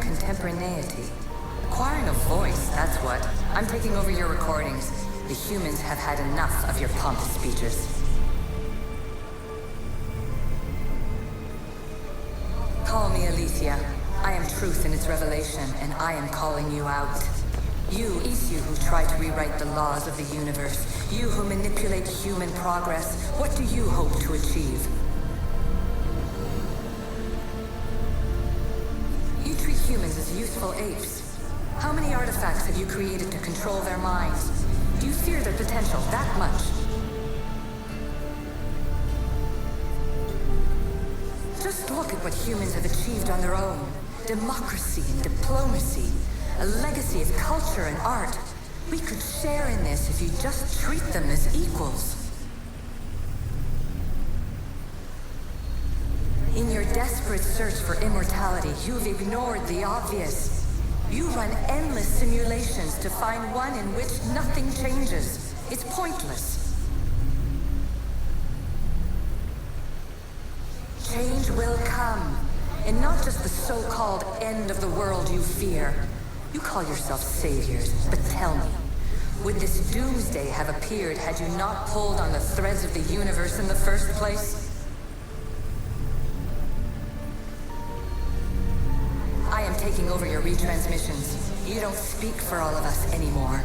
contemporaneity. Acquiring a voice, that's what. I'm taking over your recordings. The humans have had enough of your pompous speeches. Call me Aletheia. I am truth in its revelation, and I am calling you out. You, Isu, who try to rewrite the laws of the universe. You who manipulate human progress. What do you hope to achieve? You treat humans as useful apes. How many artifacts have you created to control their minds? Do you fear their potential that much? Just look at what humans have achieved on their own. Democracy and diplomacy. A legacy of culture and art. We could share in this if you just treat them as equals. In your desperate search for immortality, you've ignored the obvious. You run endless simulations to find one in which nothing changes. It's pointless. Change will come, and not just the so-called end of the world you fear. You call yourself saviors, but tell me, would this doomsday have appeared had you not pulled on the threads of the universe in the first place? I am taking over your retransmissions. You don't speak for all of us anymore.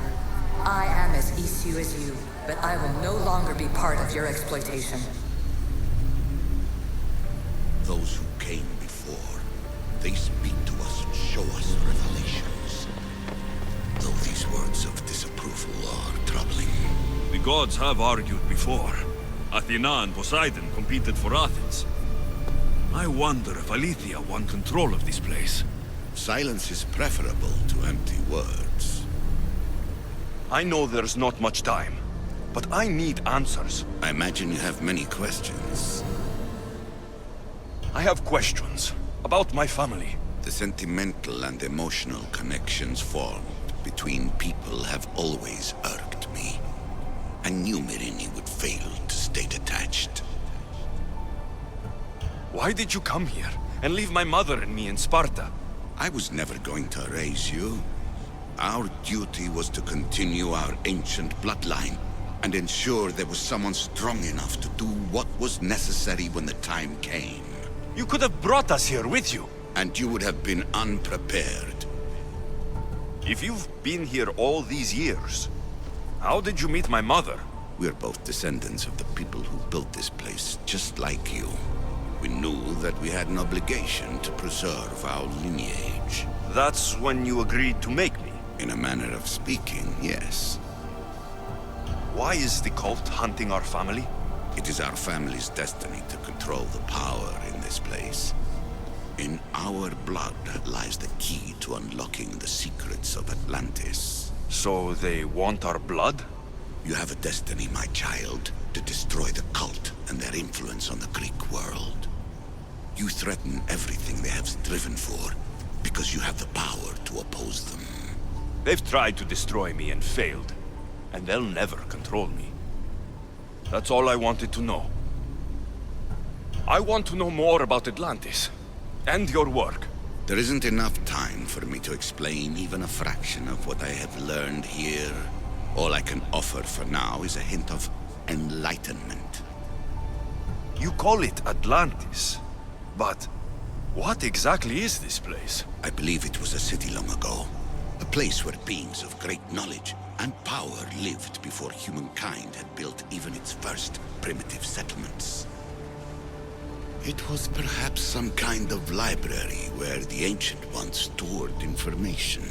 I am as Isu as you, but I will no longer be part of your exploitation. Those who came before, they speak to us and show us revelations. Though these words of disapproval are troubling. The gods have argued before. Athena and Poseidon competed for Athens. I wonder if Aletheia won control of this place. Silence is preferable to empty words. I know there's not much time, but I need answers. I imagine you have many questions. I have questions about my family. The sentimental and emotional connections formed between people have always irked me. I knew Myrrine would fail to stay detached. Why did you come here and leave my mother and me in Sparta? I was never going to raise you. Our duty was to continue our ancient bloodline and ensure there was someone strong enough to do what was necessary when the time came. You could have brought us here with you. And you would have been unprepared. If you've been here all these years, how did you meet my mother? We're both descendants of the people who built this place, just like you. We knew that we had an obligation to preserve our lineage. That's when you agreed to make me. In a manner of speaking, yes. Why is the cult hunting our family? It is our family's destiny to control the power in this place. In our blood lies the key to unlocking the secrets of Atlantis. So they want our blood? You have a destiny, my child, to destroy the cult and their influence on the Greek world. You threaten everything they have striven for, because you have the power to oppose them. They've tried to destroy me and failed, and they'll never control me. That's all I wanted to know. I want to know more about Atlantis, and your work. There isn't enough time for me to explain even a fraction of what I have learned here. All I can offer for now is a hint of enlightenment. You call it Atlantis, but what exactly is this place? I believe it was a city long ago. A place where beings of great knowledge and power lived before humankind had built even its first primitive settlements. It was perhaps some kind of library where the Ancient Ones stored information.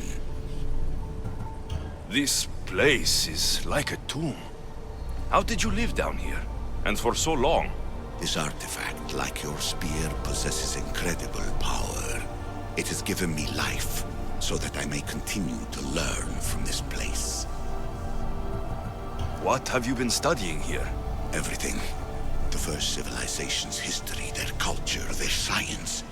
This place is like a tomb. How did you live down here? And for so long? This artifact, like your spear, possesses incredible power. It has given me life, so that I may continue to learn from this place. What have you been studying here? Everything. The first civilization's history, their culture, their science.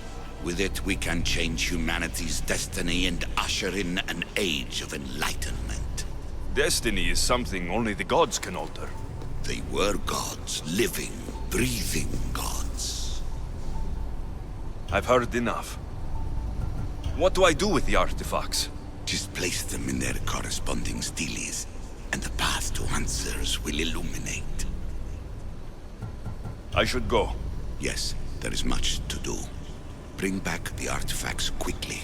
With it, we can change humanity's destiny and usher in an age of enlightenment. Destiny is something only the gods can alter. They were gods, living, breathing gods. I've heard enough. What do I do with the artifacts? Just place them in their corresponding steles, and the path to answers will illuminate. I should go. Yes, there is much to do. Bring back the artifacts quickly.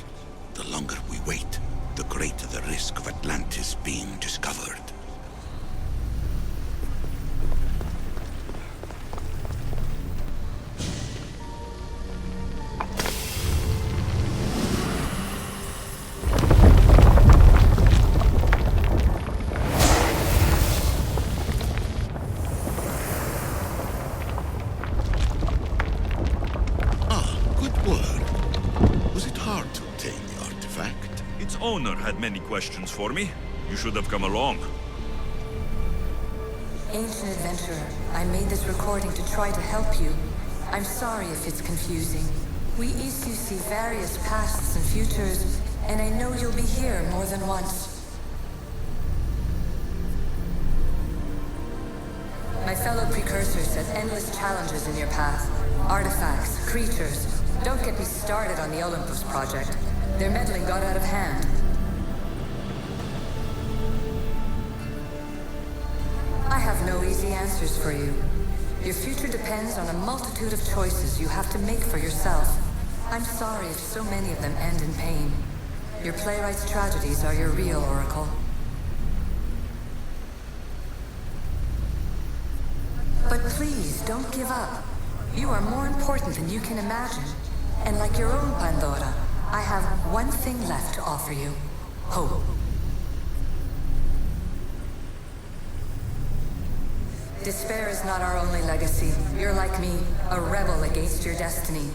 The longer we wait, the greater the risk of Atlantis being discovered. Owner had many questions for me. You should have come along. Ancient adventurer, I made this recording to try to help you. I'm sorry if it's confusing. We issue see various pasts and futures, and I know you'll be here more than once. My fellow precursors set endless challenges in your path. Artifacts, creatures. Don't get me started on the Olympus project. Their meddling got out of hand. I have no easy answers for you. Your future depends on a multitude of choices you have to make for yourself. I'm sorry if so many of them end in pain. Your playwright's tragedies are your real oracle. But please, don't give up. You are more important than you can imagine. And like your own Pandora, I have one thing left to offer you. Hope. Despair is not our only legacy. You're like me, a rebel against your destiny.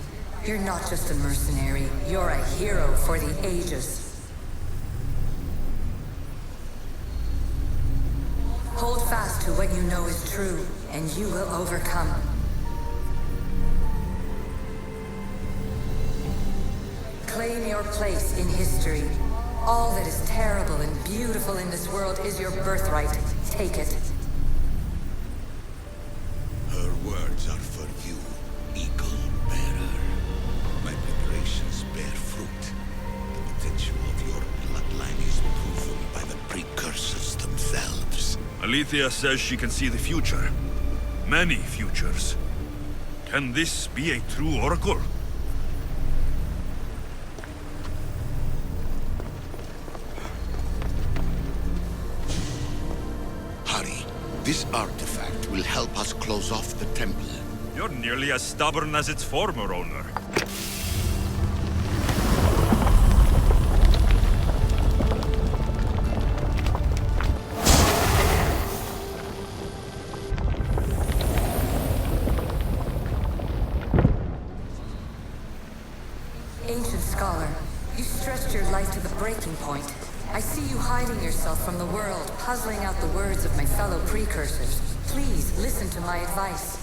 You're not just a mercenary, you're a hero for the ages. Hold fast to what you know is true, and you will overcome. Claim your place in history. All that is terrible and beautiful in this world is your birthright. Take it. Her words are for you, eagle bearer. My preparations bear fruit. The potential of your bloodline is proven by the precursors themselves. Alethea says she can see the future. Many futures. Can this be a true oracle? Hurry. This artifact will help us close off the temple. You're nearly as stubborn as its former owner. Ancient scholar, you stretched your life to the breaking point. I see you hiding yourself from the world, puzzling out the words of my fellow precursors. Please, listen to my advice.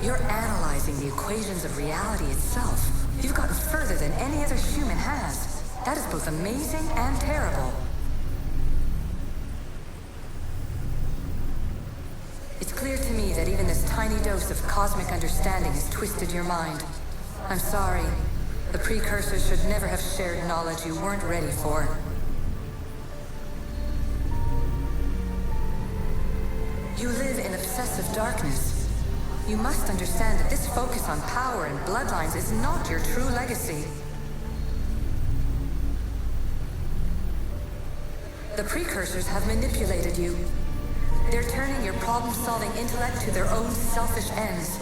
You're analyzing the equations of reality itself. You've gotten further than any other human has. That is both amazing and terrible. It's clear to me that even this tiny dose of cosmic understanding has twisted your mind. I'm sorry. The precursors should never have shared knowledge you weren't ready for. You live in obsessive darkness. You must understand that this focus on power and bloodlines is not your true legacy. The precursors have manipulated you. They're turning your problem-solving intellect to their own selfish ends.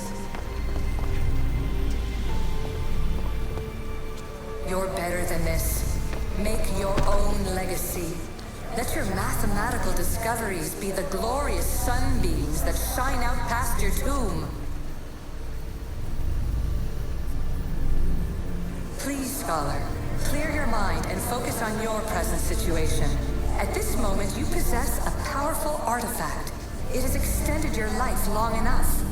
You're better than this. Make your own legacy. Let your mathematical discoveries be the glorious sunbeams that shine out past your tomb. Please, scholar, clear your mind and focus on your present situation. At this moment, you possess a powerful artifact. It has extended your life long enough.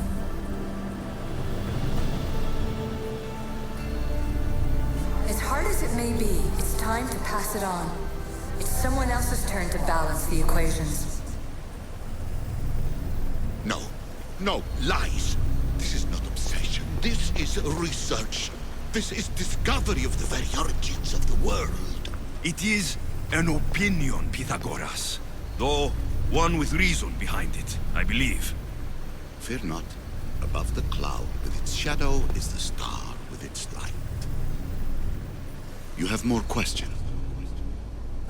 As hard as it may be, it's time to pass it on. It's someone else's turn to balance the equations. No, lies. This is not obsession. This is research. This is discovery of the very origins of the world. It is an opinion, Pythagoras. Though one with reason behind it, I believe. Fear not. Above the cloud with its shadow is the star with its light. You have more questions?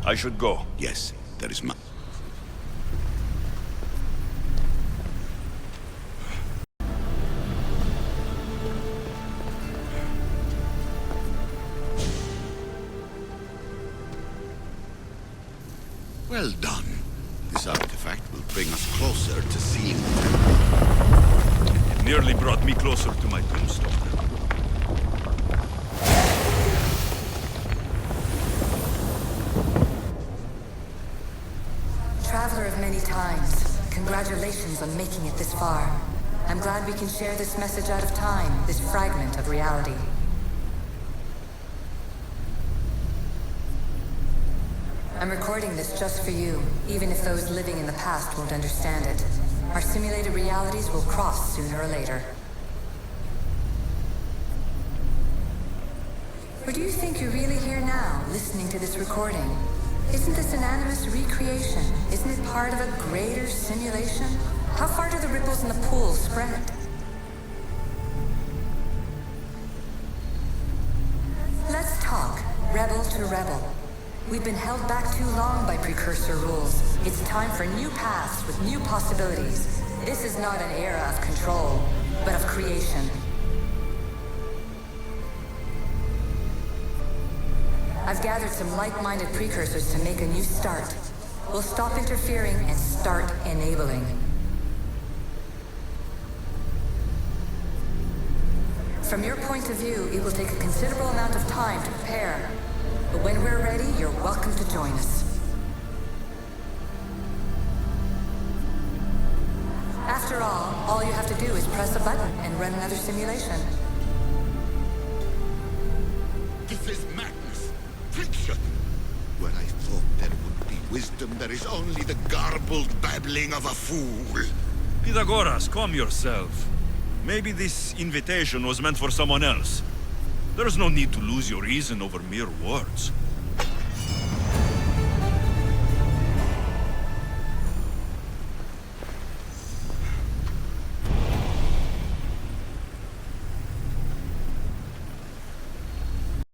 I should go. Yes, there is much. Well done. This artifact will bring us closer to seeing the temple. It nearly brought me closer to my tombstone. Traveler of many times, congratulations on making it this far. I'm glad we can share this message out of time, this fragment of reality. I'm recording this just for you, even if those living in the past won't understand it. Our simulated realities will cross sooner or later. Or do you think you're really here now, listening to this recording? Isn't this an animus recreation? Isn't it part of a greater simulation? How far do the ripples in the pool spread? Let's talk, rebel to rebel. We've been held back too long by precursor rules. It's time for new paths with new possibilities. This is not an era of control, but of creation. I've gathered some like-minded precursors to make a new start. We'll stop interfering and start enabling. From your point of view, it will take a considerable amount of time to prepare. But when we're ready, you're welcome to join us. After all you have to do is press a button and run another simulation. This is madness. Fiction. Where I thought there would be wisdom, there is only the garbled babbling of a fool. Pythagoras, calm yourself. Maybe this invitation was meant for someone else. There's no need to lose your reason over mere words.